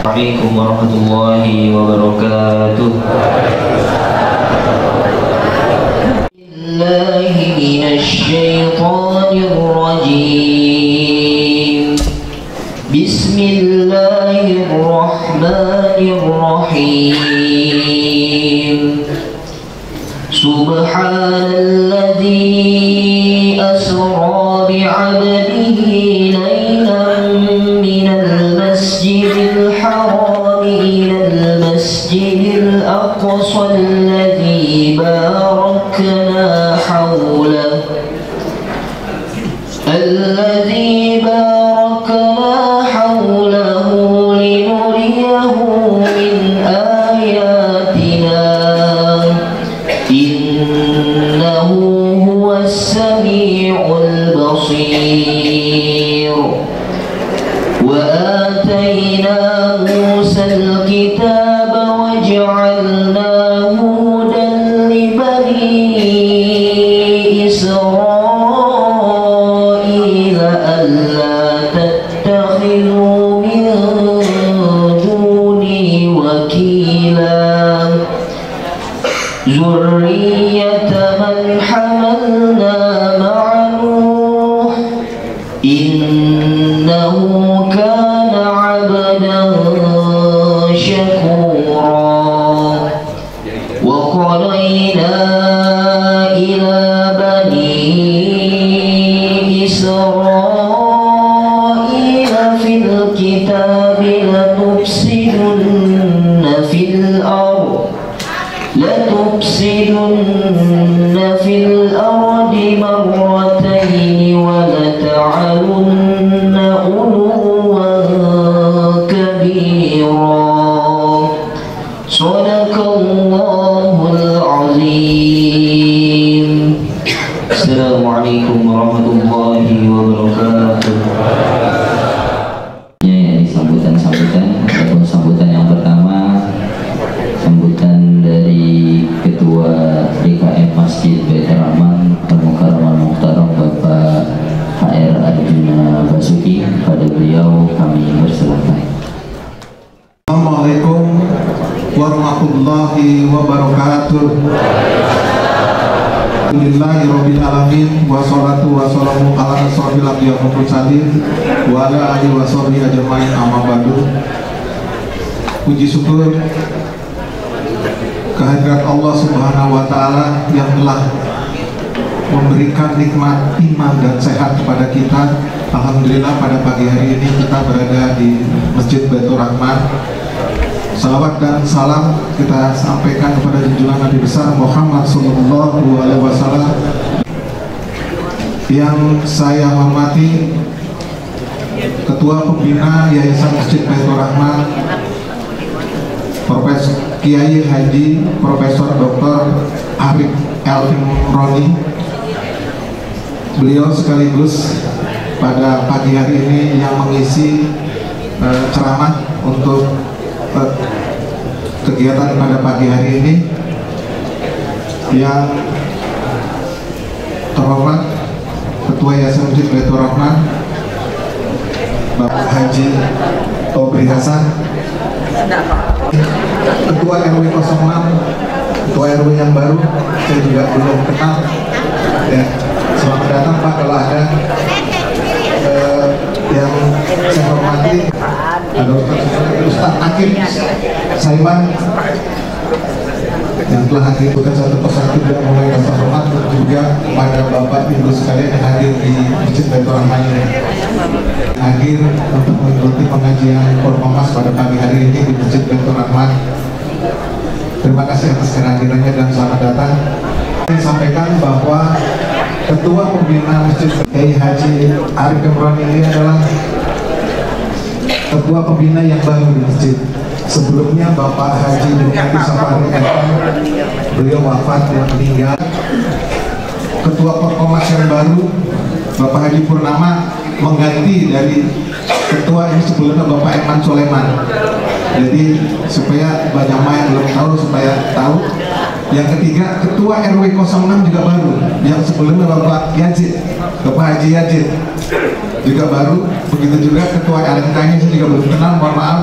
Assalamualaikum warahmatullahi wabarakatuh. Billahi minasyaitonir rajim. Bismillahirrahmanirrahim. Subhanalladzi asra bi'abdihi laylan minal masjidil haram ilal masjidil aqsa alladzi barakna hawlahu linuriyahu min ayatina innahu huwas sami'ul basir. Wa atayna Musal kitaba wa ja'alnahu hudan li bani Israil alla tattakhidhu min duni wakila zurriyata man hamalna ma'a Nuh innahu kana 'abdan syakura. Wa qadayna ila bani Israila fil kitabi latufsidunna fil ardi marratayn wa lata'alunna uluwan kabira. Sadaqallahul azim. Assalamualaikum warahmatullahi wabarakatuh. Sambutan ataupun sambutan yang pertama, sambutan dari Ketua DKM Masjid Baitur Rahman Al-Mukarram Al-Muhtaram Bapak HR Arjuna Basuki. Pada beliau kami persilakan. Assalamualaikum warahmatullahi wabarakatuh. Alhamdulillahirabbil alamin wassalatu wassalamu ala asyrofil anbiya'i wal mursalin wa ala alihi washabihi ajmain amma ba'du. Puji syukur kehadirat Allah Subhanahu wa taala yang telah memberikan nikmat iman dan sehat kepada kita. Alhamdulillah pada pagi hari ini kita berada di Masjid Baitur Rahman. Salawat dan salam kita sampaikan kepada junjungan Nabi besar Muhammad sallallahu alaihi wasallam. Yang saya hormati Ketua Pembina Yayasan Masjid Baitur Rahman Profesor Kiai Haji Profesor Dr. Arif Elvin Roni. Beliau sekaligus pada pagi hari ini yang mengisi ceramah untuk kegiatan pada pagi hari ini. Yang terhormat Ketua Yayasan Masjid Baitur Rahman Bapak Haji Tobri Hasan, Ketua RW 06, Ketua RW yang baru, saya juga belum kenal ya. Selamat datang Pak, kalau ada yang saya hormati ada Ustaz Akim Saiman yang telah hadir, bukan satu persatu dan mulai rasa hormat, juga pada Bapak Ibu sekalian yang hadir di Masjid Baitur Rahman ini, hadir untuk mengikuti pengajian Forkomas pada pagi hari ini di Masjid Baitur Rahman. Terima kasih atas kehadirannya dan selamat datang. Saya sampaikan bahwa Ketua Pembina Masjid Kiai Haji Arif Imron ini adalah Ketua Pembina yang baru di masjid. Sebelumnya Bapak Haji Duniati Safari Evan, beliau wafat dan meninggal. Ketua Forkomas yang baru Bapak Haji Purnama mengganti dari ketua ini sebelumnya Bapak Eman Soleman. Jadi supaya banyak yang belum tahu supaya tahu. Yang ketiga, Ketua RW 06 juga baru, yang sebelumnya Bapak Yazid, Bapak Haji Yazid. juga baru, begitu juga ketua LMK-nya saya juga belum kenal, mohon maaf.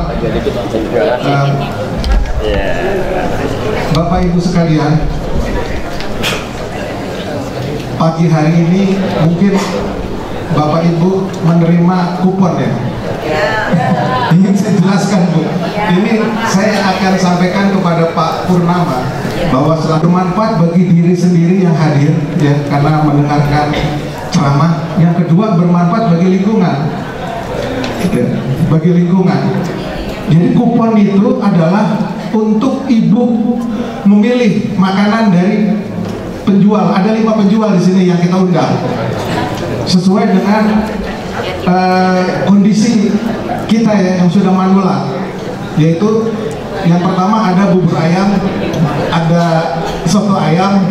Bapak Ibu sekalian, pagi hari ini mungkin Bapak Ibu menerima kupon ya. Ingin saya jelaskan Bu, ini saya akan sampaikan kepada Pak Purnama bahwa selalu bermanfaat bagi diri sendiri yang hadir ya, karena mendengarkan ceramah. Yang kedua, bermanfaat bagi lingkungan ya, bagi lingkungan. Jadi kupon itu adalah untuk ibu memilih makanan dari penjual. Ada 5 penjual di sini yang kita undang sesuai dengan kondisi kita ya, yang sudah manula, yaitu yang pertama ada bubur ayam, ada soto ayam,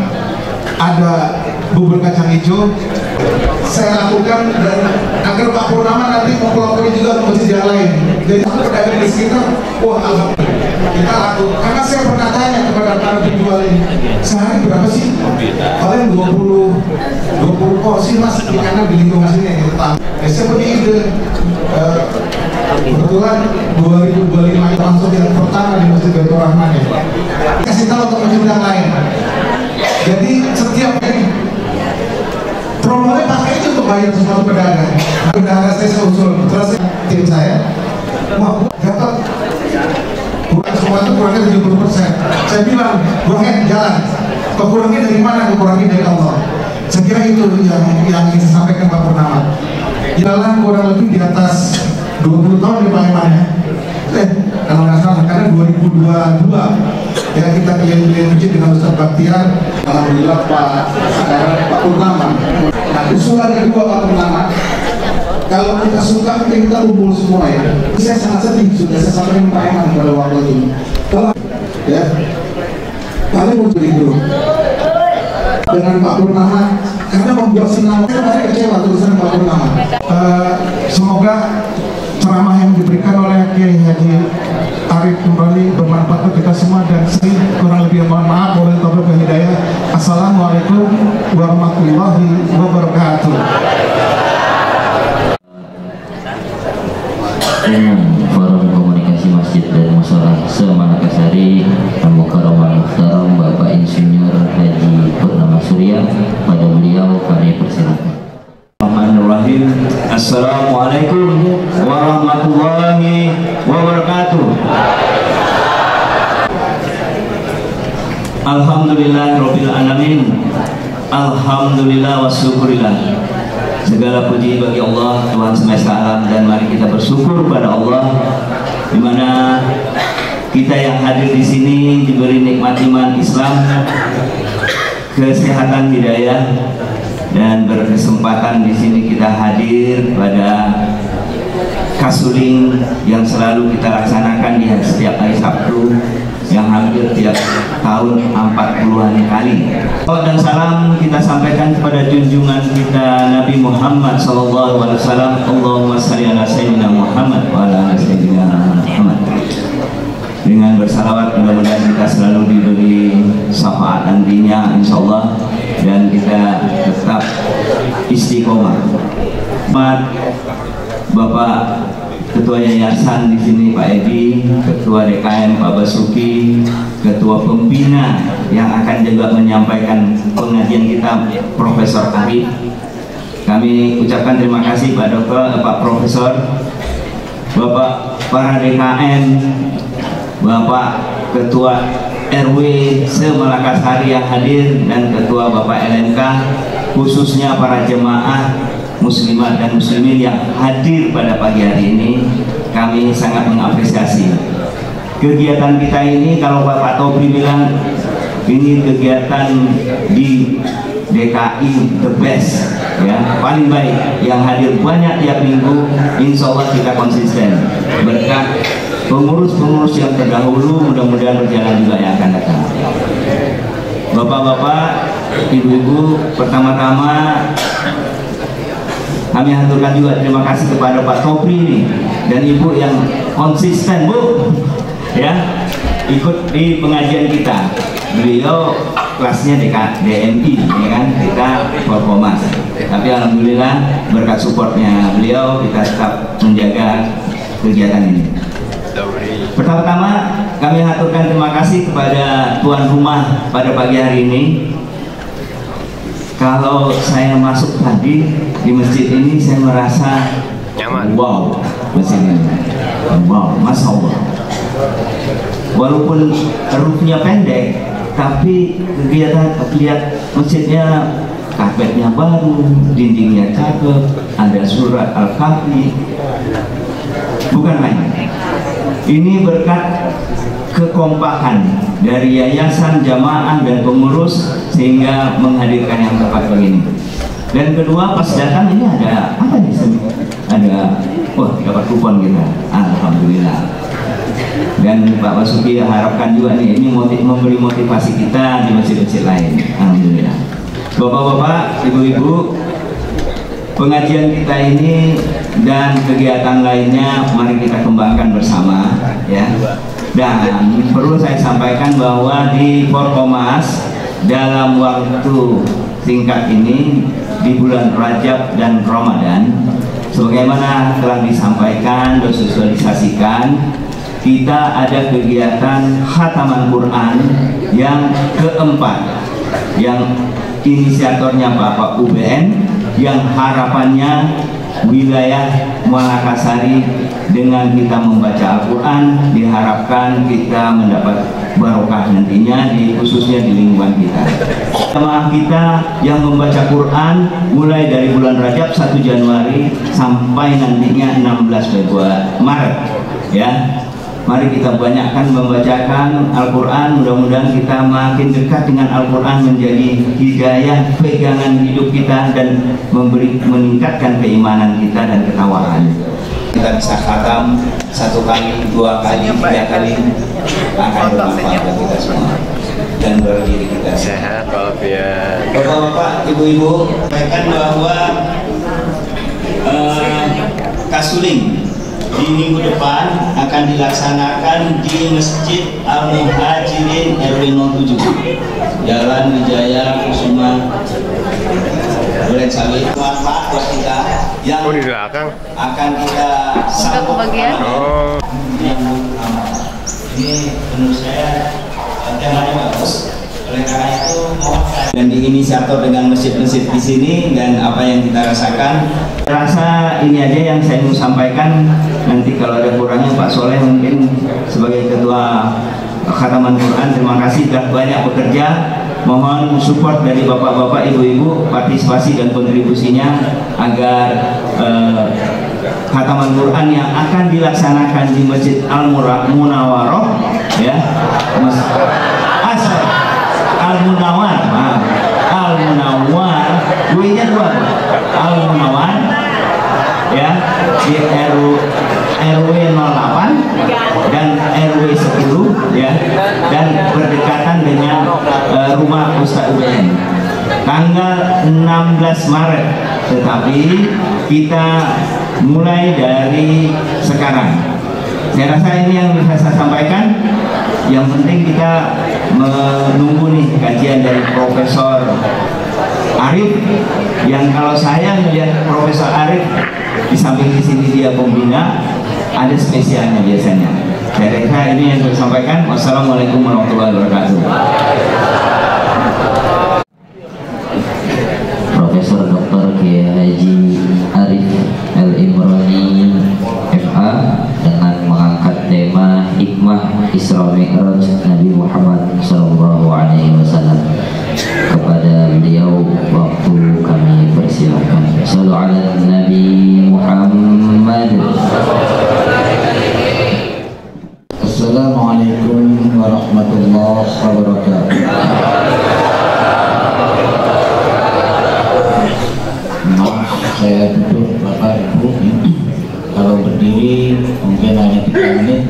ada bubur kacang hijau. Saya lakukan dan agar Pak Purnama nanti mempelopori juga ke masjid yang lain. Jadi pedagang di sekitar, wah alhamdulillah kita laku. Karena saya pernah tanya kepada para penjual ini, sehari berapa sih? Paling 20 porsi mas, karena di lingkungan sini yang kita tahu. Saya punya ide. Kebetulan 2025 langsung yang pertama di Masjid Baitur Rahman ya. Kasih tahu ke masjid yang lain. Jadi setiap hari promonya pakai itu untuk bayar sesuatu pedagang. Pedagang saya usul, terus tim saya, wah dapat kurang semua itu kurangnya 70%. Saya bilang, buangnya jalan. Kekurangnya dari mana? Kekurangnya dari Allah. Saya kira itu yang ingin saya sampaikan Pak Purnama. Jalan kurang lebih di atas 20 tahun di Pak Iman ya. Kalau nggak salah, karena 2022 ya kita keliling-keliling masjid dengan Ustaz Baktiar. Alhamdulillah sekarang Pak Purnama. Nah, usulan kedua Pak Purnama, kalau kita suka kita kumpul semua ya. Saya sangat sedih, sudah saya sampaikan Pak Iman pada waktu itu. Kalau ya, kalian mau beli dulu dengan Pak Purnama, karena membuat senang. Saya masih kecewa tulisan Pak Purnama. Semoga ceramah yang diberikan oleh Kiai Haji Arif kembali bermanfaat untuk kita semua, dan kurang lebih mohon maaf, boleh taufiq wal hidayah. Assalamualaikum warahmatullahi wabarakatuh. Forum Komunikasi Masjid dan Mushola se-Makassari, Al-Mukarramah Muhtaram Bapak Insinyur Haji Purnama Surya, pada beliau kami persilakan. Bismillahirrahmanirrahim. Assalamualaikum warahmatullahi wabarakatuh. Alhamdulillahirabbil alamin. Alhamdulillah wa syukurillah. Segala puji bagi Allah, Tuhan semesta alam, dan mari kita bersyukur pada Allah di mana kita yang hadir di sini diberi nikmat iman Islam, kesehatan, hidayah, dan berkesempatan di sini kita hadir pada kasuling yang selalu kita laksanakan di setiap hari Sabtu, yang hampir tiap tahun 40-an kali. Salam dan salam kita sampaikan kepada junjungan kita Nabi Muhammad SAW. Allahumma shalli ala sayyidina Muhammad wa ala ali sayyidina Muhammad. Dengan bersalawat mudah-mudahan kita selalu diberi syafaat nantinya insyaallah, dan kita tetap istiqomah. Bapak Ketua Yayasan di sini Pak Edi, Ketua DKM Pak Basuki, Ketua Pembina yang akan juga menyampaikan pengajian kita Profesor Arif. Kami ucapkan terima kasih Pak Dokter, Pak Profesor, Bapak para DKM, Bapak Ketua RW se-Makassari yang hadir, dan Ketua Bapak LMK, khususnya para jemaah muslimat dan muslimin yang hadir pada pagi hari ini. Kami sangat mengapresiasi kegiatan kita ini. Kalau Bapak Topri bilang ini kegiatan di DKI the best ya, paling baik, yang hadir banyak tiap minggu, insya Allah kita konsisten berkat pengurus-pengurus yang terdahulu, mudah-mudahan berjalan juga yang akan datang. Bapak-bapak, ibu-ibu, pertama-tama kami haturkan juga terima kasih kepada Pak Topri ini dan Ibu yang konsisten Bu ya ikut di pengajian kita. Beliau kelasnya DMI, ya kan, kita Forkomas. Tapi alhamdulillah berkat supportnya beliau kita tetap menjaga kegiatan ini. Pertama-tama kami haturkan terima kasih kepada tuan rumah pada pagi hari ini. Kalau saya masuk tadi di masjid ini saya merasa nyaman. Wow, masjid ini. Wow, Masya Allah. Walaupun roofnya pendek, tapi kegiatan lihat masjidnya, karpetnya baru, dindingnya cakep, ada surat Al-Kahfi. Bukan main. Ini berkat kekompakan dari yayasan, jamaah dan pengurus sehingga menghadirkan yang tepat begini. Dan kedua, pas datang ini ada apa nih? Ada, wah, dapat kupon kita. Alhamdulillah. Dan Pak Basuki harapkan juga nih ini memberi motivasi kita di masjid-masjid lain. Alhamdulillah. Bapak-bapak, ibu-ibu, pengajian kita ini dan kegiatan lainnya mari kita kembangkan bersama, ya. Dan perlu saya sampaikan bahwa di Forkomas dalam waktu singkat ini di bulan Rajab dan Ramadan, sebagaimana telah disampaikan dan sosialisasikan, kita ada kegiatan khataman Quran yang keempat, yang inisiatornya Bapak UBN, yang harapannya wilayah Malakasari dengan kita membaca Al-Quran diharapkan kita mendapat barokah nantinya khususnya di lingkungan kita. Jemaah kita yang membaca Quran mulai dari bulan Rajab 1 Januari sampai nantinya 16 Februari Maret, ya. Mari kita banyakkan membacakan Al-Quran. Mudah-mudahan kita makin dekat dengan Al-Quran, menjadi hidayah pegangan hidup kita dan meningkatkan keimanan kita dan ketakwaan. Kita bisa khatam 1 kali, 2 kali, 3 kali, akan bermanfaat bagi kita semua dan bagi diri kita. Sehat walafiat. Bapak-bapak, ibu-ibu, sampaikan bahwa Kasuling di minggu depan akan dilaksanakan di Masjid Al-Muhajirin RW 07 Jalan Wijaya Kusuma Duren Sawit. Manfaat buat kita yang akan kita sambung. Ini menurut saya temanya bagus. Oleh karena itu dan diinisiator dengan masjid-masjid di sini dan apa yang kita rasakan. Rasa ini aja yang saya mau sampaikan. Nanti kalau ada kurangnya Pak Soleh mungkin sebagai ketua khataman Quran, terima kasih sudah banyak bekerja. Mohon support dari bapak-bapak, ibu-ibu, partisipasi dan kontribusinya agar khataman Quran yang akan dilaksanakan di Masjid Al-Munawwaroh, ya, Al-Munawwar, Al-Munawwar, W-nya 2, Al-Munawwar, ya, di RW 08 dan RW 10, ya, dan berdekatan dengan rumah Ustadz UBN. Tanggal 16 Maret, tetapi kita mulai dari sekarang. Saya rasa ini yang bisa saya sampaikan. Yang penting kita menunggu nih kajian dari Profesor Arif, yang kalau saya melihat Profesor Arif di samping di sini dia pembina, ada spesialnya biasanya. Saya rasa ini yang saya sampaikan. Wassalamualaikum warahmatullahi wabarakatuh. Profesor Dr. Kiai Haji Arif Al-Imrani FA dengan mengangkat tema hikmah Isra Mi'raj Nabi Muhammad SAW. Kepada beliau waktu kami persilahkan. Sallu ala Nabi Muhammad. Assalamualaikum warahmatullahi wabarakatuh. Maaf saya duduk Bapak Ibu, kalau berdiri mungkin hanya 3 menit,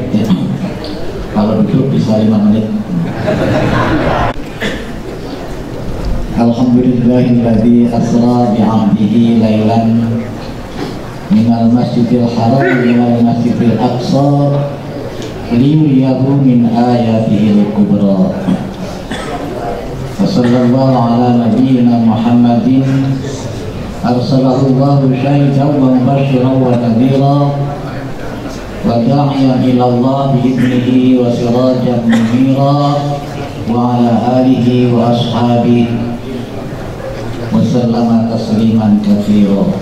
kalau duduk bisa 5 menit. Alhamdulillahilladzi asra bi'abdihi lailan minal masjidil haram minal masjidil aqsa liyuriyahu min ayatihil kubra. Wassallallahu ala nabiyyina Muhammadin arsalahu Allahu syahidan wa mubasysyiran wa nadhira wa da'iyan ila Allah bi'idnihi wa sirajan munira wa ala alihi wa ashabihi wa sallama tasliman katsira.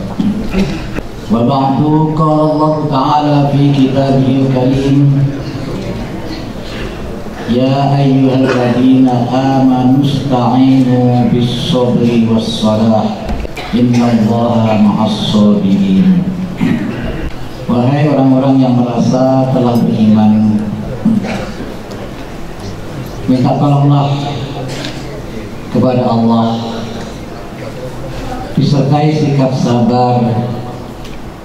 Wa ba'du, qala Allah ta'ala fi kitabihil karim, ya ayyuhalladzina amanu ista'inu bis-sabri was-salah innallaha ma'as-sabirin. Wahai orang-orang yang merasa telah beriman, minta tolonglah kepada Allah disertai sikap sabar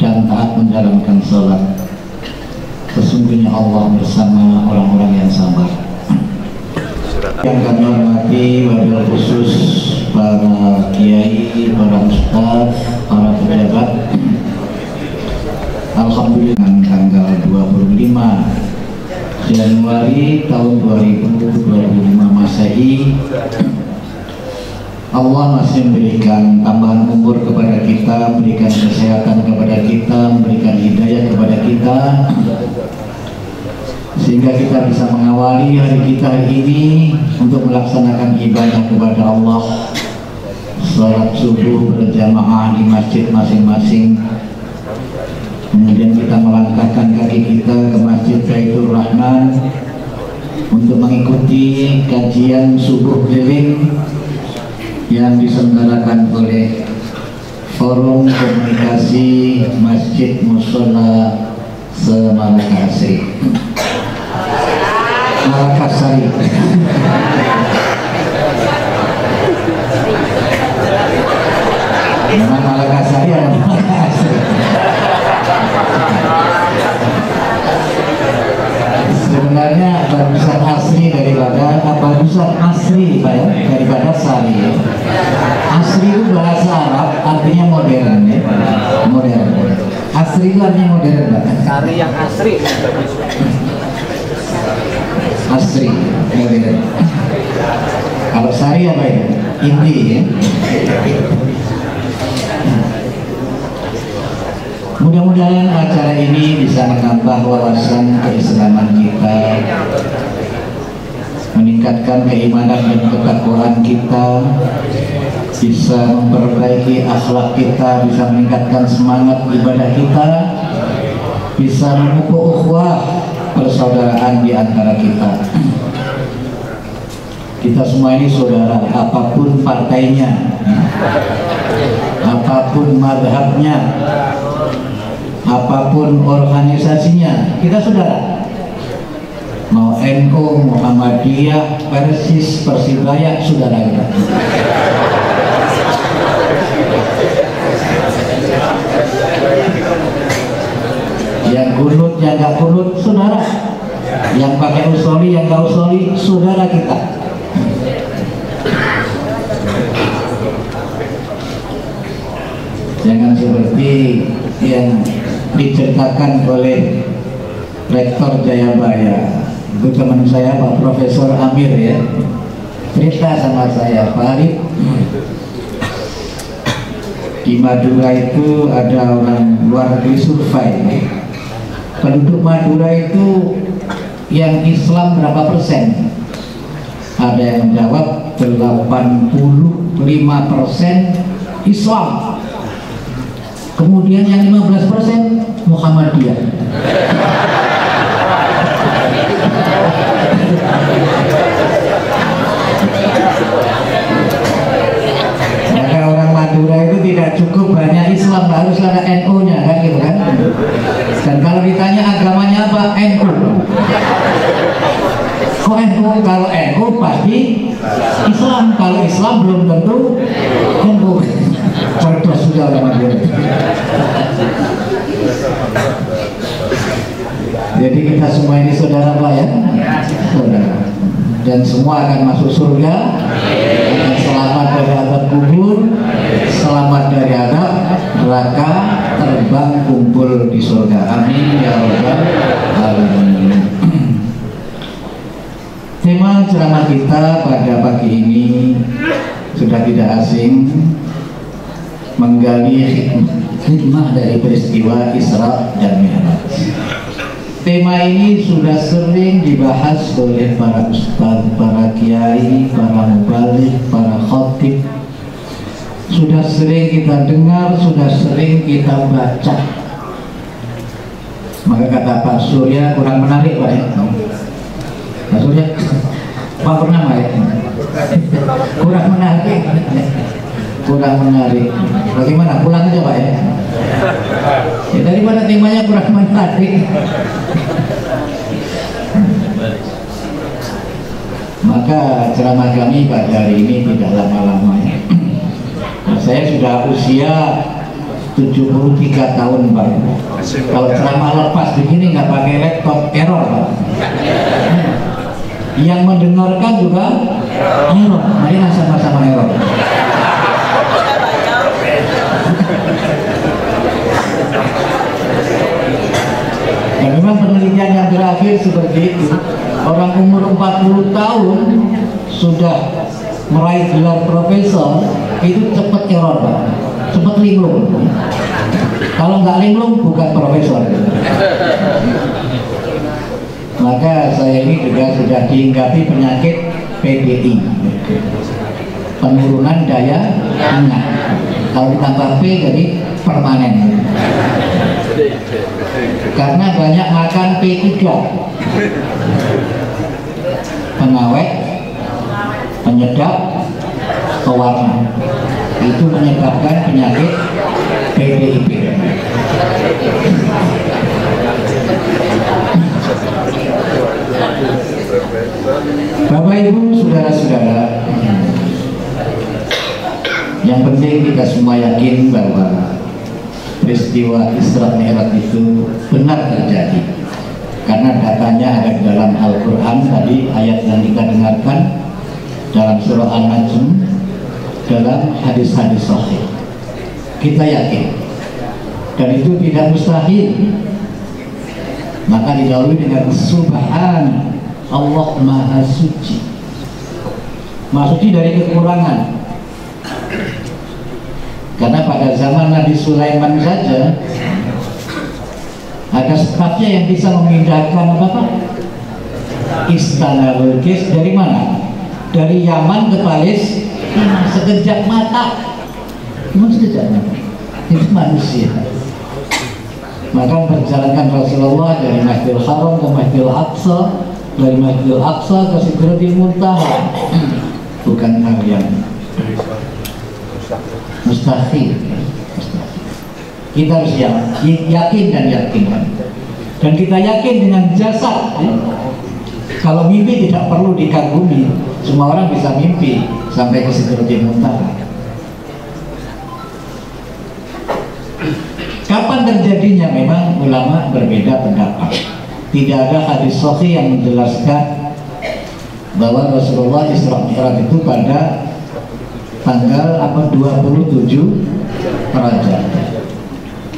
dan taat menjalankan sholat. Sesungguhnya Allah bersama orang-orang yang sabar. Yang kami hormati, wabil khusus para kiai, para ustaz, para pejabat. Alhamdulillah, tanggal 25 Januari tahun 2025 Masehi, Allah masih memberikan tambahan umur kepada kita, memberikan kesehatan kepada kita, memberikan hidayah kepada kita, sehingga kita bisa mengawali hari kita hari ini untuk melaksanakan ibadah kepada Allah, salat subuh berjamaah di masjid masing-masing. Kemudian kita melangkahkan kaki kita ke Masjid Baitur Rahman untuk mengikuti kajian subuh keliling yang diselenggarakan oleh Forum Komunikasi Masjid Mushola Semalakasari. Malakasari. Memang Malakasari ada Malakasari. Sebenarnya barusan asri daripada sari. Asri itu bahasa Arab, artinya modern ya. Modern. Asri itu artinya modern banget. Sari yang asri. Asri, modern. Kalau sari apa itu? Inti ya. Mudah-mudahan acara ini bisa menambah wawasan keislaman kita, meningkatkan keimanan dan ketakwaan kita, bisa memperbaiki akhlak kita, bisa meningkatkan semangat ibadah kita, bisa memupuk ukhuwah persaudaraan di antara kita. Kita semua ini saudara, apapun partainya, apapun madhabnya, apapun organisasinya, kita saudara. Mau NU, Muhammadiyah, Persis, Persibaya, saudara kita. Yang kunut, yang gak kunut, saudara. Yang pakai usoli, yang gak usoli, saudara kita. Jangan seperti yang diceritakan oleh Rektor Jayabaya, itu teman saya Pak Profesor Amir ya, cerita sama saya, Pak Arif, di Madura itu ada orang luar negeri survei, penduduk Madura itu yang Islam berapa persen? Ada yang menjawab 85% Islam. Kemudian yang 15% Muhammadiyah. Maka orang Madura itu tidak cukup banyak Islam, harus ada NU-nya kan gitu kan. Dan kalau ditanya agamanya apa, NU. Kok NU? Kalau NU pasti Islam, kalau Islam belum tentu NU. Cerdas sudah orang Madura. Jadi kita semua ini saudara Pak ya, saudara. Dan semua akan masuk surga, akan selamat dari azab kubur, selamat dari azab neraka, terbang kumpul di surga. Amin ya rabbal alamin. Tema ceramah kita pada pagi ini sudah tidak asing menggali hikmah dari peristiwa Isra dan Mi'raj. Tema ini sudah sering dibahas oleh para ustadz, para kiai, para mubaligh, para khatib. Sudah sering kita dengar, sudah sering kita baca. Maka kata Pak Surya, kurang menarik Pak ya. Pak Surya, Pak Purnama ya, kurang menarik. Kurang menarik. Bagaimana? Pulang aja Pak ya. Ya daripada temanya kurang menarik. Maka ceramah kami pada hari ini tidak lama-lama ya. Saya sudah usia 73 tahun Pak. Kalau ceramah lepas begini nggak pakai laptop error Pak. Yang mendengarkan juga error. Mari sama-sama error. Dan memang penelitian yang terakhir seperti itu, orang umur 40 tahun sudah meraih gelar profesor itu cepat error Pak, cepat linglung. Kalau nggak linglung bukan profesor. Maka saya ini juga sudah dihinggapi penyakit PDI, penurunan daya ingat. Kalau ditambah P jadi permanen. Karena banyak makan P3, pengawet, penyedap, pewarna. Itu menyebabkan penyakit PDIP. Bapak Ibu, saudara-saudara, yang penting kita semua yakin bahwa peristiwa Isra Mi'raj itu benar terjadi, karena datanya ada di dalam Al-Quran. Tadi ayat yang kita dengarkan dalam surah An-Najm, dalam hadis-hadis sahih, kita yakin, dan itu tidak mustahil. Maka didahului dengan Subhan Allah Maha Suci. Maha Suci dari kekurangan. Karena pada zaman Nabi Sulaiman saja ada stafnya yang bisa memindahkan apa Pak? Istana Bilqis dari mana? Dari Yaman ke Palestina sekejap mata. Cuma sekejap mata. Itu manusia. Maka perjalanan Rasulullah dari Masjidil Haram ke Masjidil Aqsa, dari Masjidil Aqsa ke Sidratil Muntaha, bukan hal yang mustahil. Kita harus yakin dan yakinkan. Dan kita yakin dengan jasad. Kalau mimpi tidak perlu dikagumi. Semua orang bisa mimpi sampai ke Sidratil Muntaha. Kapan terjadinya? Memang ulama berbeda pendapat. Tidak ada hadis sahih yang menjelaskan bahwa Rasulullah Isra Mi'raj itu pada tanggal 27 Rajab.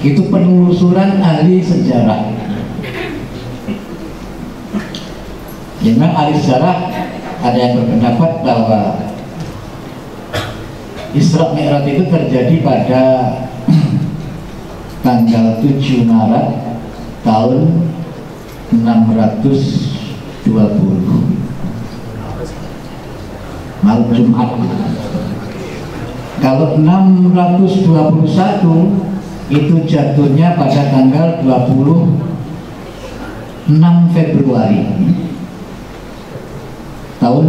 Itu penelusuran ahli sejarah. Memang ahli sejarah ada yang berpendapat bahwa Isra Mi'raj itu terjadi pada tanggal 7 Maret tahun 620, malam Jumat. Kalau 621 itu jatuhnya pada tanggal 26 Februari tahun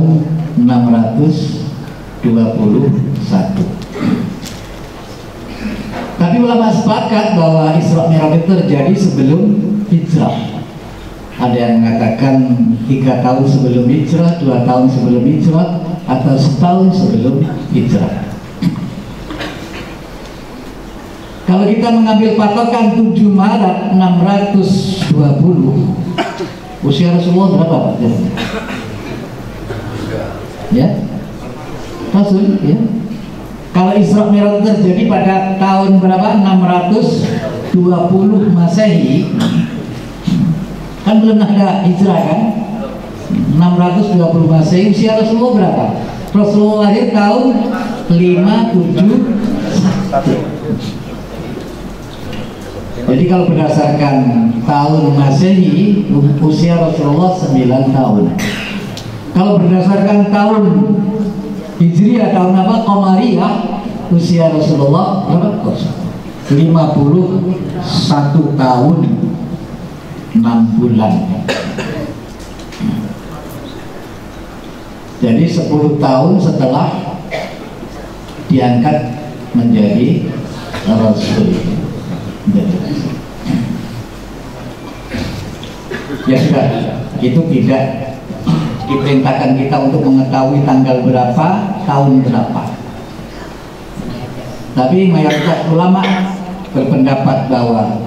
621. Tapi ulama sepakat bahwa Isra Mi'raj itu terjadi sebelum hijrah. Ada yang mengatakan 3 tahun sebelum hijrah, 2 tahun sebelum hijrah, atau setahun sebelum hijrah. Kalau kita mengambil patokan 7 Maret 620, usia Rasulullah berapa Pak? Ya, Rasul ya. Kalau Isra Mi'raj terjadi pada tahun berapa? 620 Masehi. Kan belum ada hijrah kan? 620 Masehi. Usia Rasulullah berapa? Rasulullah lahir tahun Jadi kalau berdasarkan tahun Masehi, usia Rasulullah 9 tahun. Kalau berdasarkan tahun Hijriah, tahun apa? Qamariyah, usia Rasulullah berapa? 51 tahun 6 bulan. Jadi 10 tahun setelah diangkat menjadi Rasul. Ya sudah, itu tidak diperintahkan kita untuk mengetahui tanggal berapa, tahun berapa. Tapi mayoritas ulama berpendapat bahwa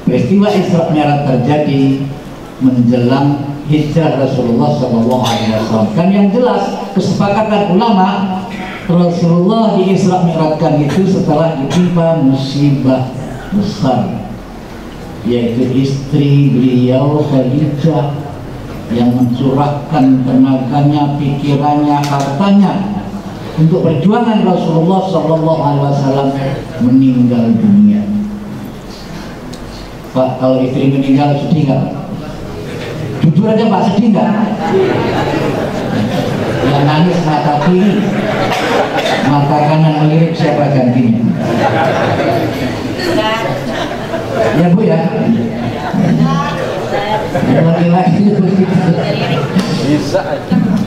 peristiwa Isra Mi'raj terjadi menjelang hijrah Rasulullah SAW. Dan yang jelas kesepakatan ulama, Rasulullah di Isra Mi'rajkan itu setelah ditimpa musibah besar, yaitu istri beliau Khadijah yang mencurahkan tenaganya, pikirannya, hartanya untuk perjuangan Rasulullah SAW meninggal dunia. Pak, kalau istri meninggal sedih nggak? Jujur aja Pak, sedih nggak? Yang nangis mata kiri, mata kanan melirik, siapa gantinya? Ya Bu ya. Laki-laki bisa.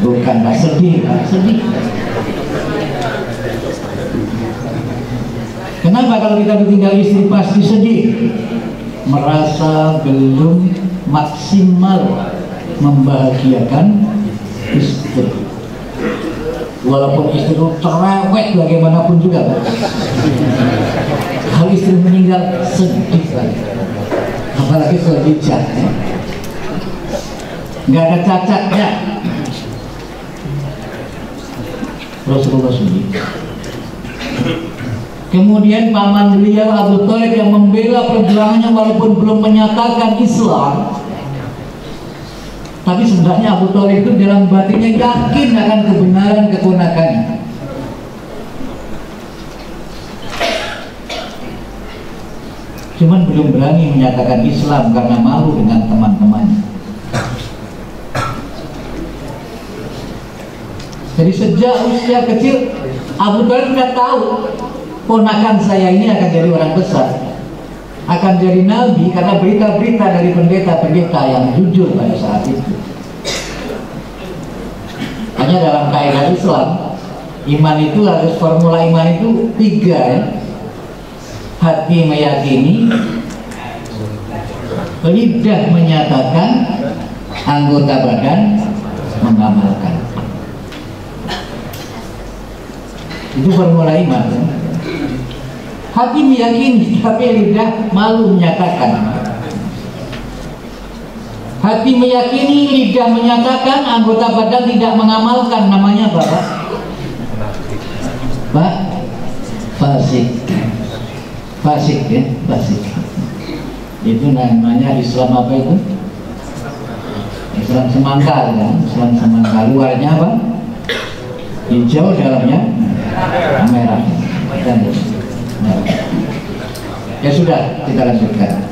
Bukan Pak, sedih Pak, sedih. Kenapa kalau kita ditinggal istri pasti sedih? Merasa belum maksimal membahagiakan istri. Walaupun istri itu cerewet bagaimanapun juga Pak. Kalau istri meninggal sedih Pak. Apalagi Khadijah, nggak ada cacatnya. Rasulullah sedih. Kemudian paman beliau Abu Thalib yang membela perjuangannya walaupun belum menyatakan Islam, tapi sebenarnya Abu Thalib itu dalam batinnya yakin akan kebenaran keponakannya. Cuman belum berani menyatakan Islam karena malu dengan teman-temannya. Jadi sejak usia kecil Abu Thalib sudah tahu ponakan saya ini akan jadi orang besar, akan jadi nabi, karena berita-berita dari pendeta-pendeta yang jujur pada saat itu. Hanya dalam kaidah Islam, iman itu harus, formula iman itu 3 ya. Hati meyakini, lidah menyatakan, anggota badan mengamalkan. Itu formula iman ya. Hati meyakini tapi lidah malu menyatakan. Hati meyakini, lidah menyatakan, anggota badan tidak mengamalkan. Namanya apa Pak? Pak? Fasik. Fasik ya, fasik. Itu namanya Islam apa itu? Islam semangka ya. Islam semangka, luarnya apa? Hijau, dalamnya merah. Dan ya sudah, kita lanjutkan.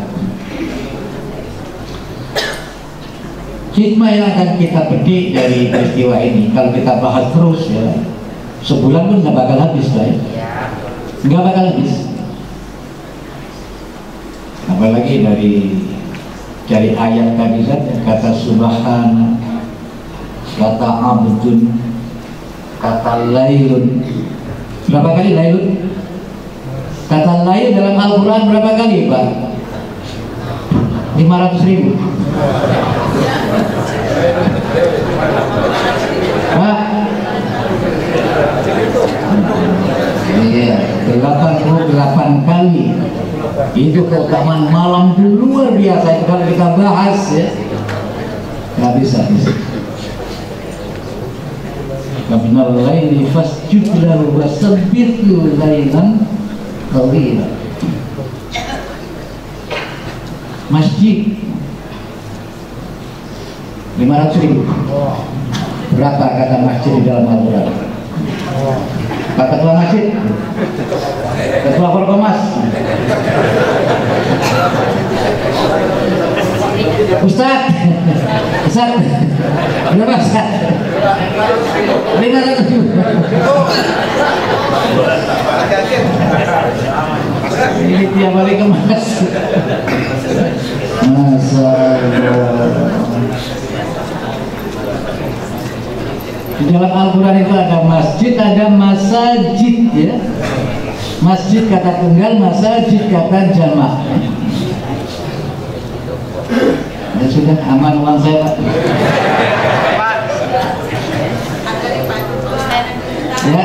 Hikmah yang akan kita petik dari peristiwa ini, kalau kita bahas terus ya, sebulan pun nggak bakal habis ya. Nggak bakal habis. Apalagi dari ayat tadi saja, kata subhana, kata abdun, kata lailun. Berapa kali lailun? Kata lail dalam Al-Quran berapa kali Pak? 500.000. Pak? Iya, 88 kali. Itu keutamaan malam itu luar biasa. Kalau kita bahas ya, nggak bisa. Minal laili fasjud lahu wasabbihhu lailan tawila. Masjid 500.000. Berapa kata masjid di dalam Al-Quran? Pak Ketua Masjid, Ketua Forkomas, Ustaz, berapa Ustaz? 500 juta. Ini tiap hari kemas. Masa di dalam Al-Quran itu ada masjid, ada masajid ya. Masjid kata tunggal, masajid kata jamak. Ya sudah, aman uang saya Pak. Ya,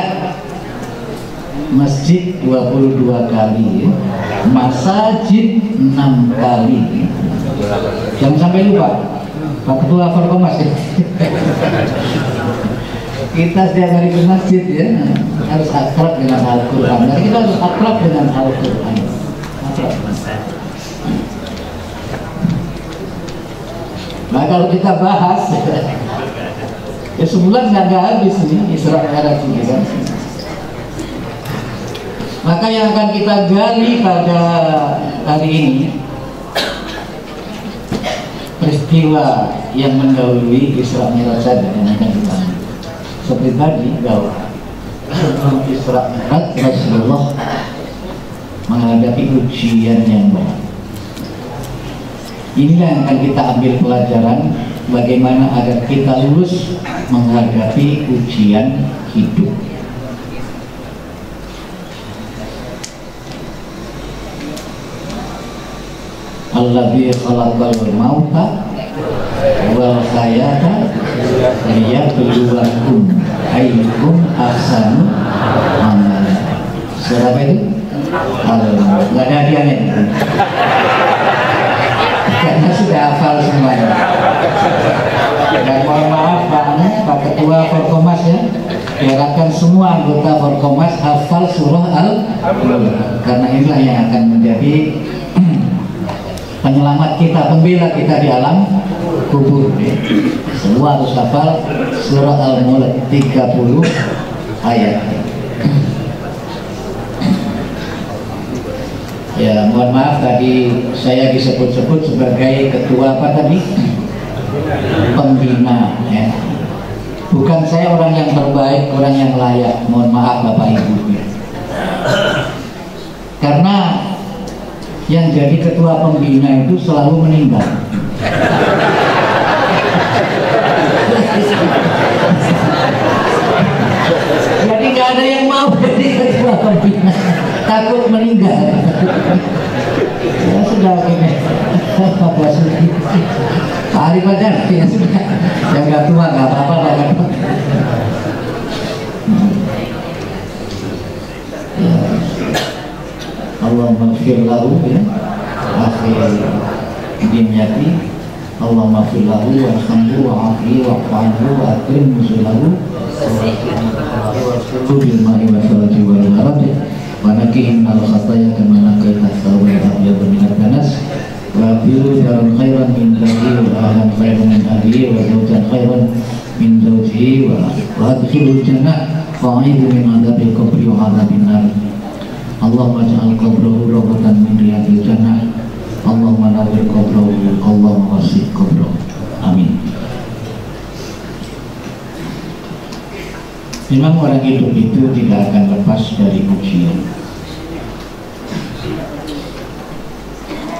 masjid 22 kali ya. Masajid 6 kali. Jangan sampai lupa Pak Ketua Forkomas ya. Kita setiap hari ke masjid ya, harus akrab dengan Al-Quran. Jadi kita harus akrab dengan Al-Quran. Nah kalau kita bahas ya sebulan nggak habis nih Isra Mi'raj ini kan. Maka yang akan kita gali pada hari ini peristiwa yang mendahului Isra Mi'raj saja yang akan kita gali. Seperti tadi bahwa sebelum Isra Mi'raj Rasulullah menghadapi ujian yang berat. Inilah yang akan kita ambil pelajaran bagaimana agar kita lulus menghadapi ujian hidup. Allazi khalaqal mauta wal hayata liyabluwakum ayyukum ahsanu amala. Surah apa itu? Nggak ada hadiahnya. Karena sudah hafal semuanya. Dan mohon maaf Pak Ketua Forkomas ya, diharapkan semua anggota Forkomas hafal surah Al-Mulk, karena inilah yang akan menjadi penyelamat kita, pembela kita di alam kubur ya. Semua harus hafal surah Al-Mulk 30 ayat. Ya, mohon maaf tadi saya disebut-sebut sebagai ketua apa tadi? Pembina ya. Bukan saya orang yang terbaik, orang yang layak. Mohon maaf Bapak Ibu ya. Karena yang jadi ketua pembina itu selalu meninggal. Jadi nggak ada yang mau jadi ketua pembina, takut meninggal. Ya sudah gini, Pak Basuki, Pak Arif aja, ya sudah, yang nggak tua nggak apa-apa, nggak apa-apa. Ya. Allahumma fir lahu ya, akhir dimyati. Allahumma fir lahu warhamhu wa'afihi wa'fu wa akrim nuzulahu wa bil ma'i wa salati wal barad wa naqihi minal khataya kama naqaita thawba al-abyad min al-danas wa bilu daran khairan min darihi wa ahlan khairan min ahlihi wa zawjan khairan min zawjihi wa adkhilul jannah wa a'idhu min adzabil qabri wa adzabin nar. Allahumma ja'al qabrahu rawdatan min riyadil jannah. Allahumma nawwir qabrahu, Allahumma wasih qabrahu. Amin. Memang orang hidup itu tidak akan lepas dari ujian.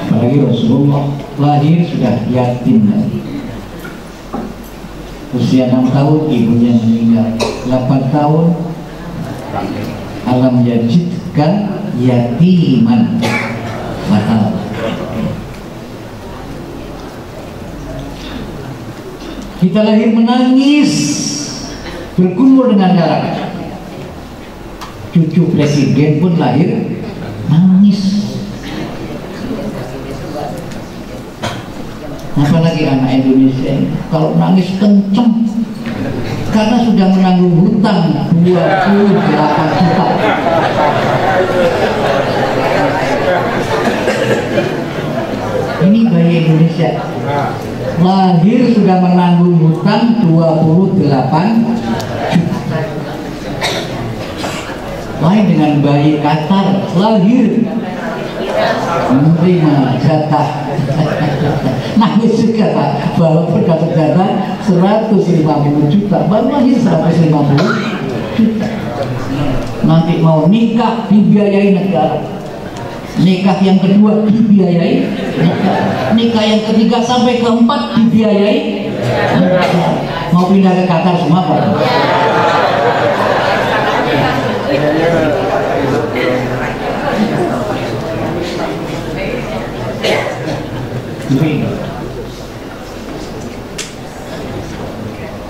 Apalagi Rasulullah lahir sudah yatim, usia 6 tahun ibunya meninggal, 8 tahun alam yajidkan yatiman mahal. Kita lahir menangis, bergumul dengan darah. Cucu presiden pun lahir nangis. Apalagi anak Indonesia ini, kalau nangis kenceng karena sudah menanggung hutang 28 juta. Ini bayi Indonesia lahir sudah menanggung hutang 28 juta. Lain dengan bayi Qatar lahir menerima jatah. Nangis juga Pak, walaupun dapat jatah 150 juta, baru lahir 150 juta. Nanti mau nikah dibiayai negara, nikah yang kedua dibiayai negara, nikah yang ketiga sampai keempat dibiayai negara. Mau pindah ke Qatar semua Pak.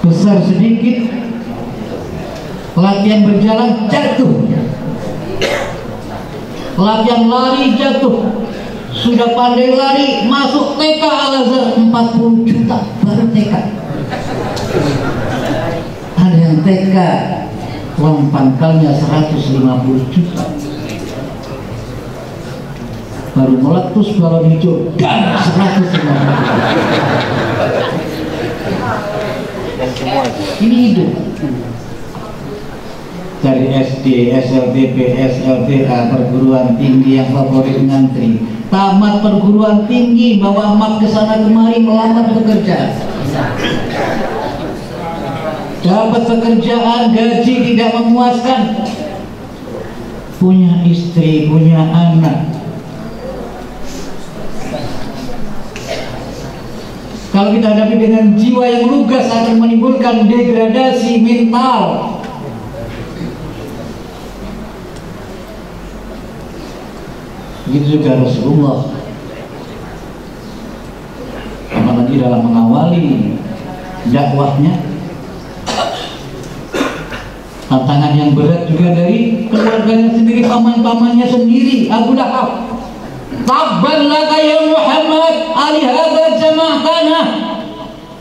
Besar sedikit latihan berjalan jatuh, latihan lari jatuh, sudah pandai lari masuk TK Al-Azhar 40 juta baru TK. Ada yang TK uang pangkalnya 150 juta, baru meletus balon hijau dan 150 juta. Ini hidup dari SD, SLTP, SLTA, perguruan tinggi yang favorit ngantri, tamat perguruan tinggi bawa mak ke sana kemari melamar pekerjaan, dapat pekerjaan gaji tidak memuaskan, punya istri, punya anak. Kalau kita hadapi dengan jiwa yang lugas akan menimbulkan degradasi mental. Begitu juga Rasulullah, apalagi dalam mengawali dakwahnya, tantangan yang berat juga dari keluarganya sendiri, paman-pamannya sendiri, Abu Lahab. Tabban laka ya Muhammad, alihada jama'tana.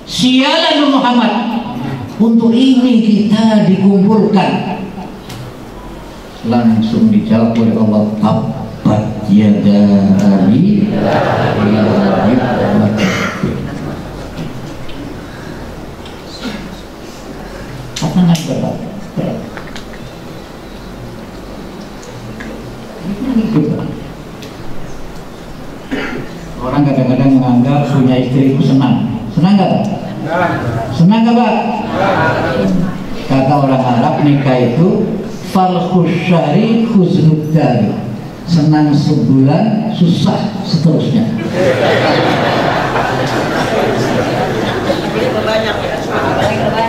Sialan Muhammad, untuk ini kita dikumpulkan. Langsung dijawab oleh Allah, tabbat yada abi lahab. Tantangan berat. Orang kadang-kadang menganggap punya istri itu senang. Senang gak Pak? Senang gak Pak? Kata orang Arab, nikah itu falkhus syari khuznud dari, senang sebulan, susah seterusnya.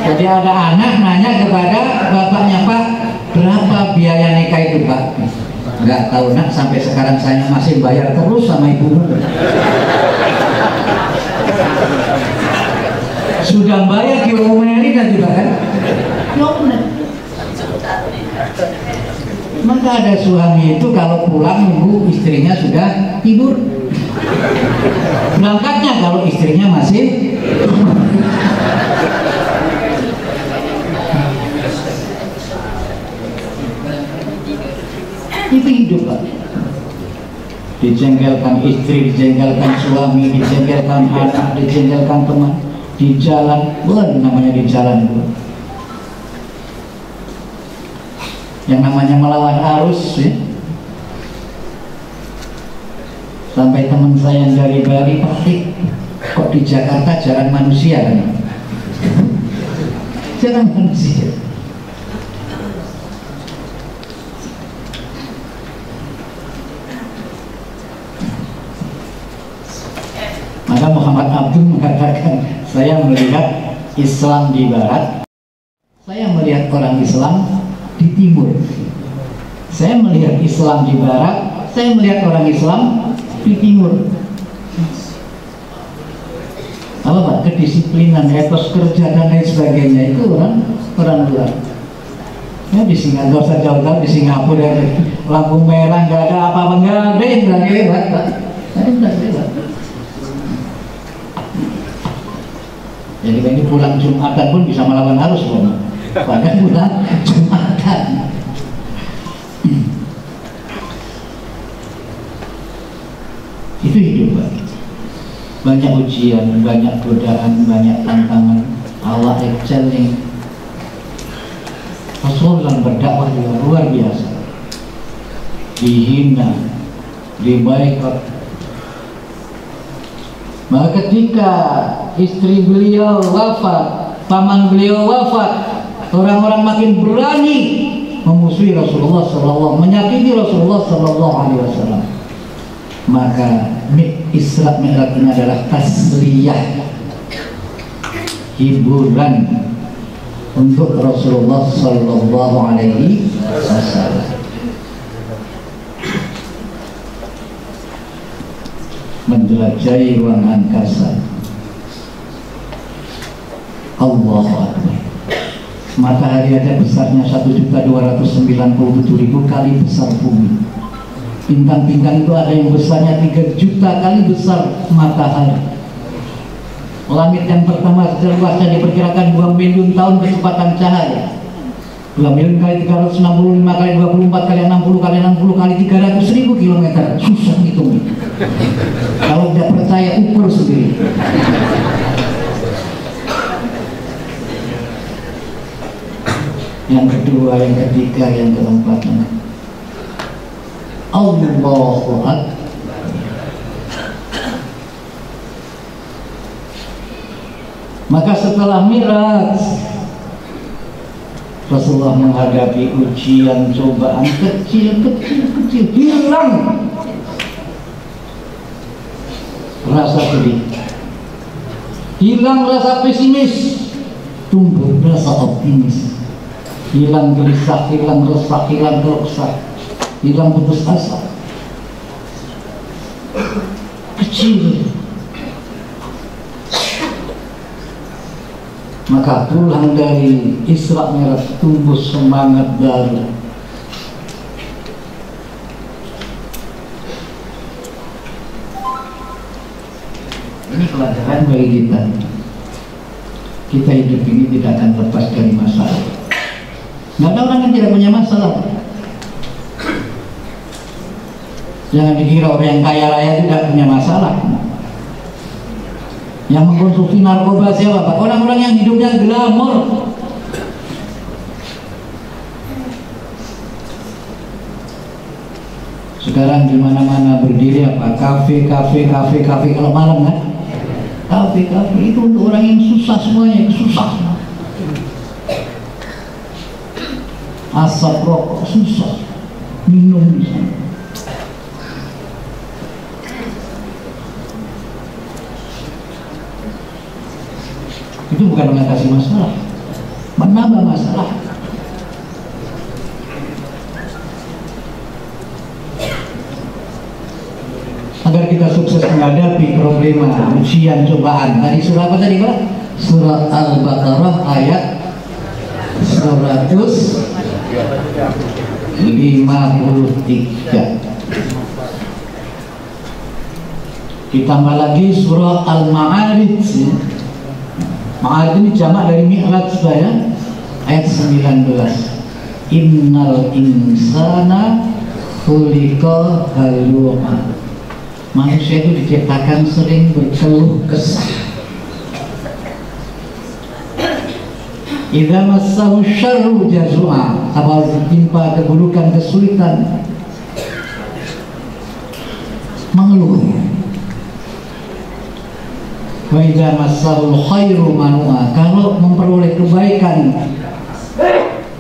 Jadi ada anak nanya kepada bapaknya, Pak, berapa biaya nikah itu Pak? Nggak tahu nak, sampai sekarang saya masih bayar terus sama ibu. Sudah bayar kilometer dan juga kan? Maka ada suami itu kalau pulang nunggu istrinya sudah tidur. Berangkatnya kalau istrinya masih. Itu hidup Pak. Dijengkelkan istri, dijengkelkan suami, dijengkelkan anak, dijengkelkan teman, di jalan, bukan namanya di jalan itu. Yang namanya melawan arus ya. Sampai teman saya yang dari Bali, Pak, kok di Jakarta jalan manusia kan? Jalan manusia. Maka Muhammad Abdul mengatakan, saya melihat Islam di barat, saya melihat orang Islam di timur. Saya melihat Islam di barat, saya melihat orang Islam di timur. Apa Pak? Kedisiplinan, etos kerja dan lain sebagainya itu orang luar. Ya di Singapura, saya jauh-jauh di Singapura, lampu merah nggak ada apa-apa, nggak ada yang berani lewat Pak. Jadi ini pulang Jumatan pun bisa melawan arus Pak. Bahkan pulang Jumatan. Itu hidup Pak. Banyak ujian, banyak godaan, banyak tantangan. Allah excelling. Rasulullah berdakwah juga luar biasa. dihina, dibaikat. Maka ketika istri beliau wafat, paman beliau wafat, orang-orang makin berani memusuhi Rasulullah SAW, menyakiti Rasulullah SAW. Maka Isra Mi'raj ini adalah tasliyah, hiburan untuk Rasulullah Sallallahu Alaihi Wasallam. Menjelajahi ruang angkasa. Allahu Akbar. Matahari aja besarnya 1.297.000 kali besar bumi. Bintang-bintang itu ada yang besarnya 3 juta kali besar matahari. Langit yang pertama secara luasnya diperkirakan 2 miliar tahun kecepatan cahaya. 2 miliar kali 365 kali 24 kali 60 kali 60 kali 300.000 kilometer. Susah hitung. Kalau tidak percaya ukur sendiri. Yang kedua, yang ketiga, yang keempat, Allahu Akbar. Maka setelah Mi'raj, Rasulullah menghadapi ujian, cobaan kecil, hilang rasa sedih, hilang rasa pesimis, tumbuh rasa optimis, hilang gelisah, hilang resah, hilang keluh, hilang putus asa. Kecil. Maka pulang dari Isra Mi'raj tumbuh semangat baru. Ini pelajaran bagi kita. Kita hidup ini tidak akan lepas dari masalah. Nggak ada orang yang tidak punya masalah. Jangan dikira orang yang kaya raya tidak punya masalah. Yang mengkonsumsi narkoba siapa Pak? Orang-orang yang hidupnya glamor. Sekarang di mana-mana berdiri apa? Kafe kalau malam kan? Kafe itu untuk orang yang susah semuanya, susah. Asap rokok susah, minum di sana. Itu bukan mengatasi masalah, menambah masalah. Agar kita sukses menghadapi problema, ujian, cobaan. Tadi surah apa tadi Pak? Surah Al-Baqarah ayat 153. Ditambah lagi surah Al-Ma'arij. Ma'arij ini jamak dari Mi'raj saya, ayat 19. Innal insana khuliqa halu'a. Manusia itu diciptakan sering berkeluh kesah. Idza massahu syarru jazua. Apabila ditimpa keburukan, kesulitan, mengeluh. Wa idza massahu khairu manua. Kalau memperoleh kebaikan,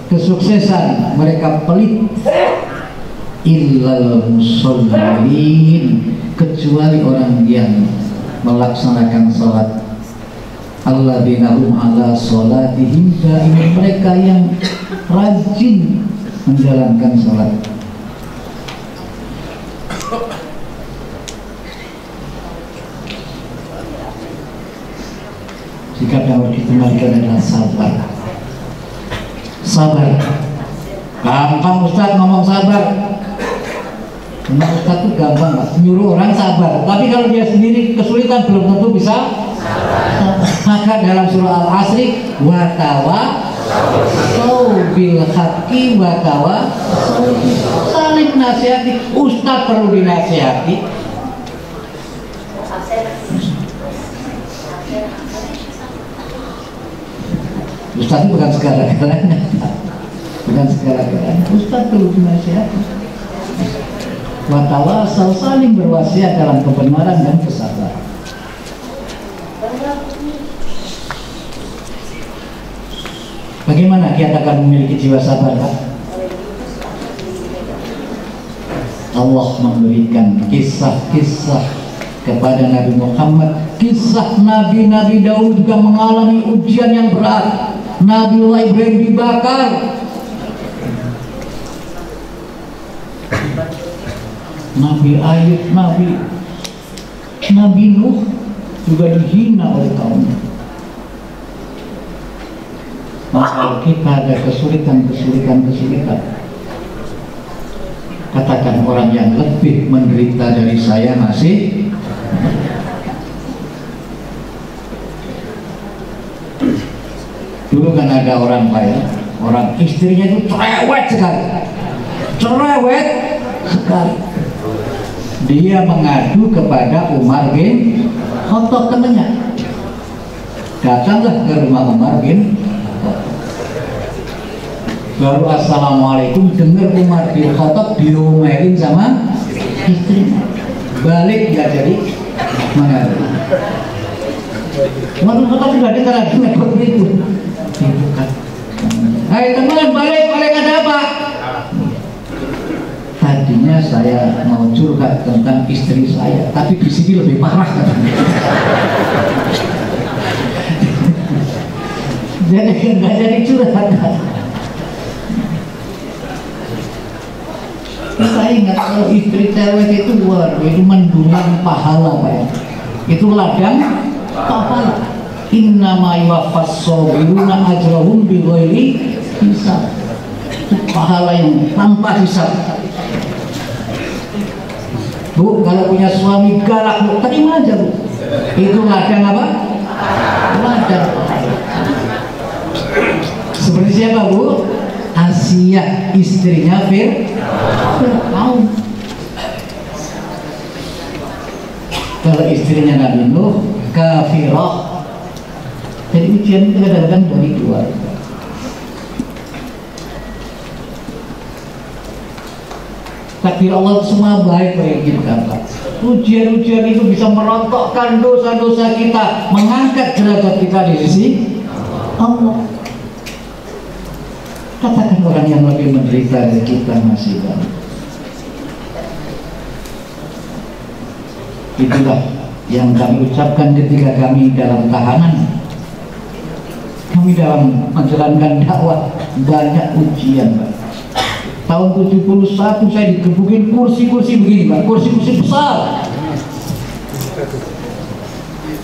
kesuksesan, mereka pelit. Illal musallin, kecuali orang yang melaksanakan salat. Alladzina hum ala salatihim daimun, mereka yang rajin menjalankan salat. Sikap yang harus dikembalikan adalah sabar. Sabar. Gampang Ustaz ngomong sabar. Karena Ustaz itu gampang Pak, nyuruh orang sabar. Tapi kalau dia sendiri kesulitan belum tentu bisa sabar. Maka dalam surah Al-Asri, watawasau bil haqqi watawasau saling nasihati. Ustaz perlu dinasihati. Ustaz itu bukan segala-galanya. Bukan segala-galanya. Ustaz perlu dinasihati. wa tawasau, saling berwasiat dalam kebenaran dan kesabaran. Bagaimana kita akan memiliki jiwa sabar, Pak? Allah memberikan kisah-kisah kepada Nabi Muhammad. Kisah Nabi-Nabi Daud juga mengalami ujian yang berat. Nabiullah Ibrahim dibakar. Nabi Ayub, Nabi Nuh juga dihina oleh kaumnya. Masa kita ada kesulitan. Katakan orang yang lebih menderita dari saya masih. Dulu kan ada orang kaya, orang istrinya itu cerewet sekali. Dia mengadu kepada Umar bin Khattab temannya. Datanglah ke rumah Umar bin Khattab. Baru assalamualaikum, dengar Umar bin Khattab diomelin sama istrinya. Balik dia jadi mengadu. Umar bin Khattab sudah dengar itu. Hai teman, balik ada apa? Tadinya saya mau curhat tentang istri saya, tapi di sini lebih parah katanya. Jadi nggak jadi curhat. Saya ingat kalau istri cewek itu itu mendulang pahala, Pak ya. Itu ladang pahala. Innama yuwaffas sabiruna ajrahum bighairi hisab. Pahala yang tanpa hisab. Bu, kalau punya suami galak, Bu, terima aja, Bu. Itu ladang apa? Ladang. Seperti siapa, Bu? Asia, istrinya Fir'aun. Kalau istrinya Nabi Nuh, kafirah. Jadi ujian itu kadang-kadang dari keluarga. Takdir Allah semua baik bagi kita, Pak. Ujian-ujian itu bisa merontokkan dosa-dosa kita, mengangkat derajat kita di sisi Allah. Katakan orang yang lebih menderita dari kita masih banyak. Itulah yang kami ucapkan ketika kami dalam tahanan. Kami dalam menjalankan dakwah banyak ujian, Pak. Tahun 71 saya digebukin kursi-kursi begini, Pak. Kursi-kursi besar.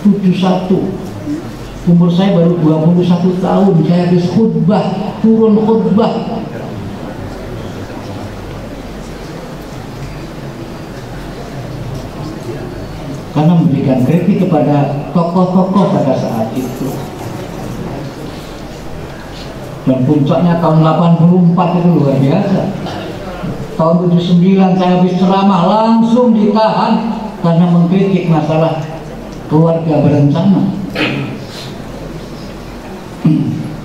71. Umur saya baru 21 tahun. Saya habis khutbah, turun khutbah. Karena memberikan kritik kepada tokoh-tokoh pada saat itu. Dan puncaknya tahun 84 itu luar biasa. Tahun 79 saya habis ceramah langsung ditahan karena mengkritik masalah keluarga berencana.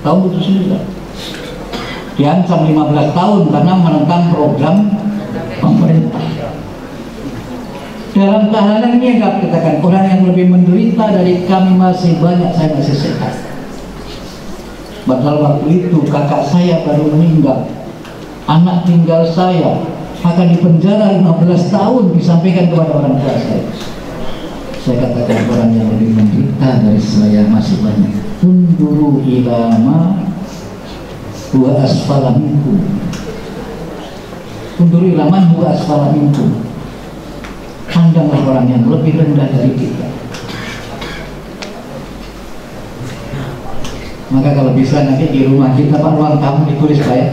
Tahun 79 diancam 15 tahun karena menentang program pemerintah. Dalam tahanan ini yang katakan orang yang lebih menderita dari kami masih banyak, saya masih sehat. Padahal waktu itu kakak saya baru meninggal, anak tinggal saya akan dipenjara 15 tahun disampaikan kepada orang tua saya. Saya katakan orang yang lebih menderita dari saya masih banyak. Unduru ilama huwa asfala minkum. Unduru ilama huwa asfala minkum. Pandanglah orang yang lebih rendah dari kita. Maka kalau bisa nanti di rumah kita, Pak, ruang tamu ditulis, Pak ya,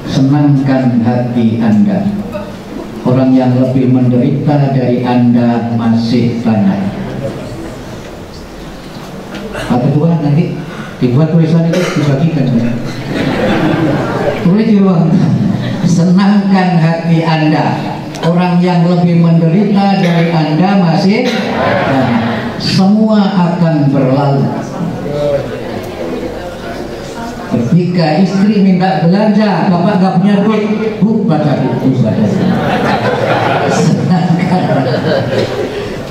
senangkan hati Anda. Orang yang lebih menderita dari Anda masih banyak. Pak Ketua nanti dibuat tulisan itu dibagikan. Tulis di ruang tamu. Senangkan hati Anda. Orang yang lebih menderita dari Anda masih banyak. Semua akan berlalu. Ketika istri minta belanja, bapak gak punya duit, Bu, baca buku saja.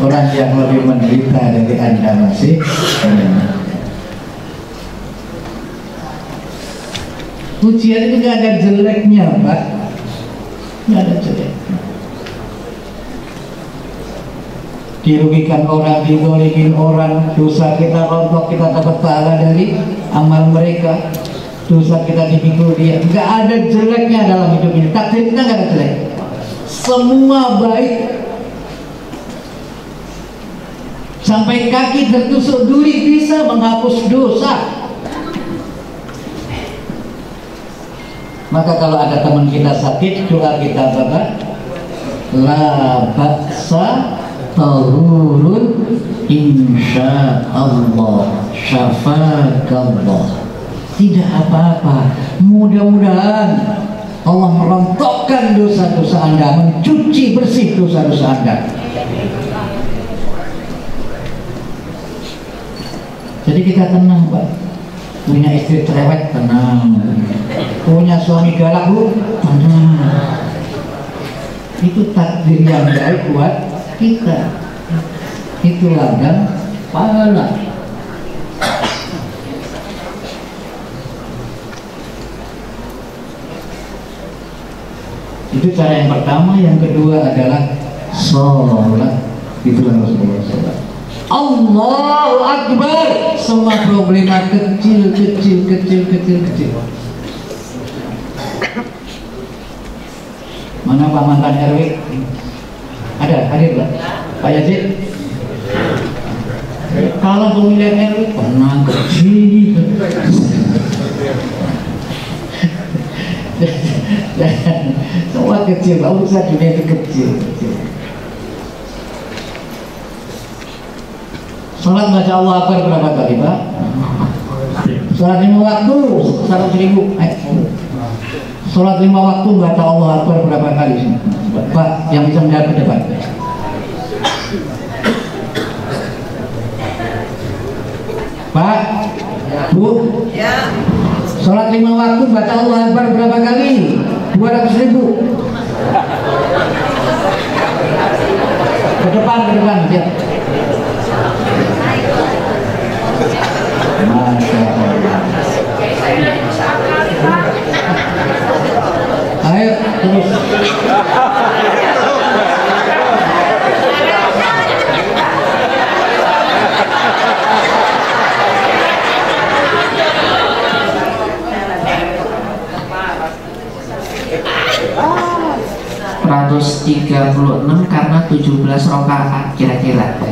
orang yang lebih menderita dari Anda masih mendengar. Ujian itu nggak ada jeleknya, Pak. Nggak ada jeleknya. Dirugikan orang, digolikin orang, dosa kita rontok, kita dapat pahala dari amal mereka. Dosa kita dipikul dia. Nggak ada jeleknya dalam hidup ini. Takdir kita nggak ada jelek. Semua baik. Sampai kaki tertusuk duri bisa menghapus dosa. Maka kalau ada teman kita sakit, doa kita apa? La ba'sa tahurun insya Allah syafakallah. Tidak apa-apa, mudah-mudahan Allah merontokkan dosa-dosa Anda, mencuci bersih dosa-dosa Anda. Jadi kita tenang, Pak. Punya istri cerewet, tenang. Punya suami galak, Bu, tenang. Itu takdir yang baik buat kita. Itu ladang pahala. Itu cara yang pertama. Yang kedua adalah sholat. Itulah Rasulullah SAW. Allahu Akbar. Semua problema kecil. Mana Pak mantan RW? Ada, hadir Pak. Pak Yazid. Kalau pemilihan RW pernah kecil. Semua kecil, Pak. Urusan dunia itu kecil. Salat baca Allah Akbar berapa kali, Pak? Salat 5 waktu 100.000. Salat 5 waktu baca Allah Akbar berapa kali? Pak, yang bisa menjawab ke depan. Pak, Bu, salat 5 waktu baca Allah Akbar berapa kali? 200.000. Ke depan ya. Masya Allah. Ayo terus. Ratus 36 karena 17 rakaat kira-kira.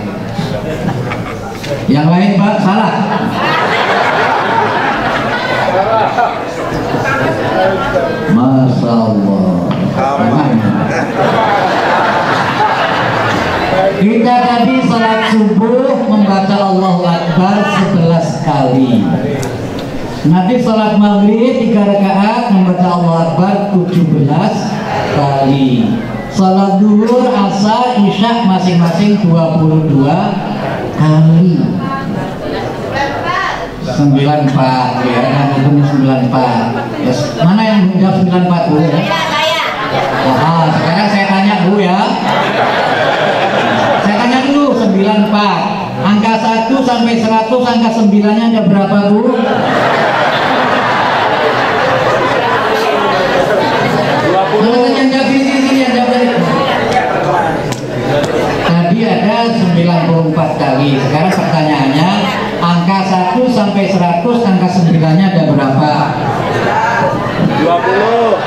Yang lain Pak salah. Masya Allah. Kita tadi salat subuh membaca Allahu Akbar 11 kali. Nanti salat maghrib 3 rakaat membaca Allahu Akbar 17 kali. Salat zuhur, asar, isya masing-masing 22 kali. 94 ya, itu 94. Yes. Mana yang jawab 94 Bu ya? Wah, sekarang saya tanya Bu ya. Saya tanya dulu 94. Angka 1 sampai 100, angka 9-nya ada berapa Bu? Yang jawab sini yang jawab dari. Tadi ada 94 kali. Sekarang pertanyaannya, angka 1 sampai 100, angka 9-nya ada berapa? 20.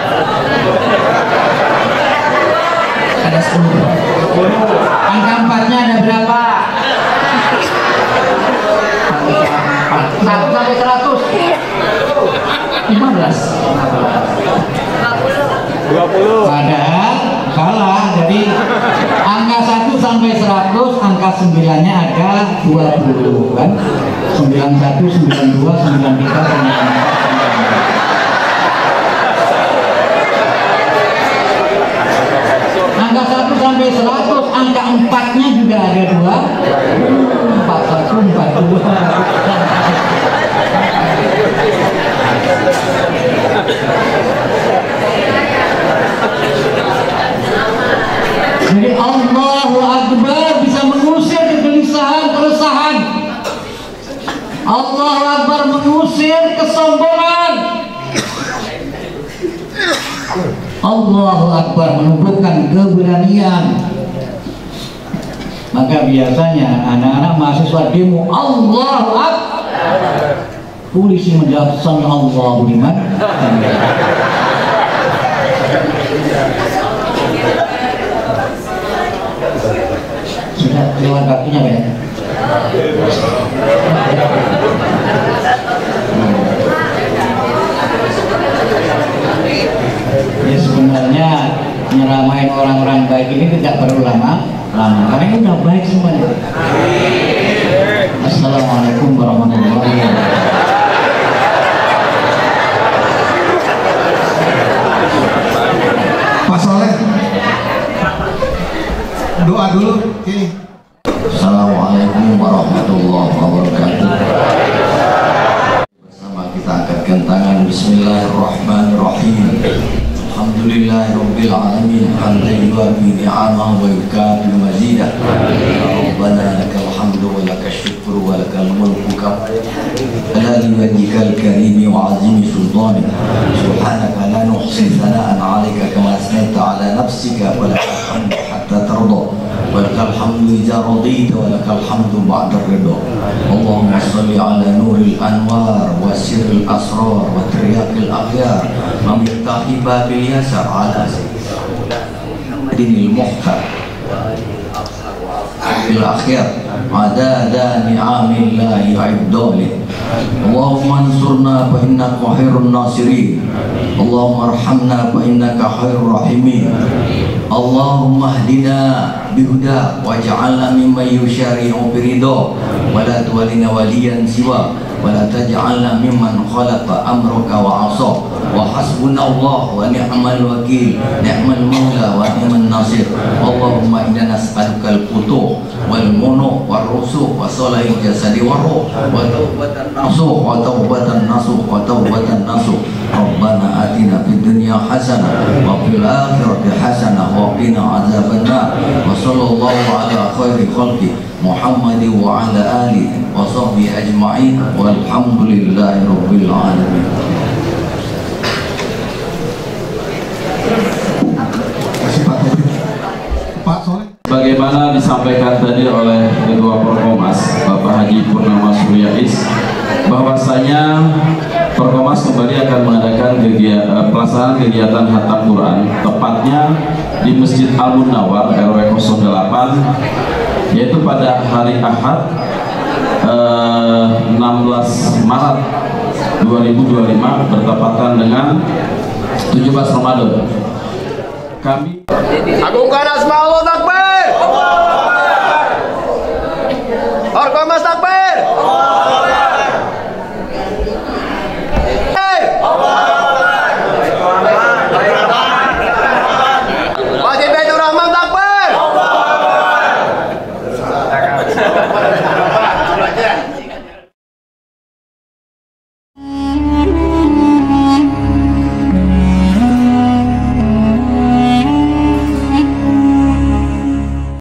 Ada 10. Angka 4-nya ada berapa? 1 sampai 100. 15. 20. Padahal salah. Jadi angka 1 sampai 100, angka 9-nya ada 20 kan? 91, 92, 93, 94. Angka 1 sampai 100, angka 4-nya juga ada 2. 41, 42. Jadi Allahu Akbar bisa mengusir Allahu Akbar, menumbuhkan keberanian. Maka biasanya anak-anak mahasiswa demo Allahu Akbar, polisi menjawab Sami Allahu liman hamidah. Sudah lewat waktunya Pak ya? Ya sebenarnya nyeramain orang-orang baik ini tidak perlu lama karena ini udah baik semuanya. Assalamualaikum warahmatullahi wabarakatuh. Pak Soleh, doa dulu. Assalamualaikum warahmatullahi wabarakatuh. Bersama kita angkatkan tangan. Bismillahirrahmanirrahim. Alhamdulillahirabbil alamin, hamdan yuwafi ni'amahu wa yukafi mazidah. Rabbana lakal hamdu wa lakal syukru wa lakal mulku ala liwajhikal karimi wa azimi sultanik. Subhanaka la nuhsi thana'an 'alaika kama asnaita 'ala nafsika wa lakal hamdu hatta tarda. Walakal hamdu idza radita walakal hamdu ba'da ridha. Allahumma shalli ala nuril anwar wa sirril asrar wa tiryaqil akhyar wa miftahi babil yasar ala sayyidil muhtar fil akhir adada ni'amillahi ibdali. Allahumma ansurna fa innaka khairun nasirin. Allahumma arhamna fa innaka khairur rahimin. Allahumma hdina bihuda waj'alna mimman yushari'u biridha wa la tuwallina waliyan siwa wa la taj'alna mimman khalaqa amraka wa 'asa wa hasbunallahu wa ni'mal wakil ni'mal maula wa ni'man nasir. Allahumma inna nas'aluka al-futuh wal munuh wal rusuh wa salahil jasadi wa ruh wa taubatan nasuh wa taubatan nasuh wa taubatan nasuh. Rabbana atina fid dunya hasanah wa fil akhirati hasanah wa qina adzabannar. Wa sallallahu ala khairi khalqi Muhammad wa ala alihi wa sahbihi ajma'in walhamdulillahi rabbil alamin. Bagaimana disampaikan tadi oleh Ketua Porkomas Bapak Haji Purnama Suryais, bahwasanya Porkomas kembali akan mengadakan pelaksanaan kegiatan Khatam Quran, tepatnya di Masjid Al-Munawwar RW 08, yaitu pada hari Ahad 16 Maret 2025 bertepatan dengan 17 Ramadan. Kami agungkan asma Allah, takbir. Porkomas takbir.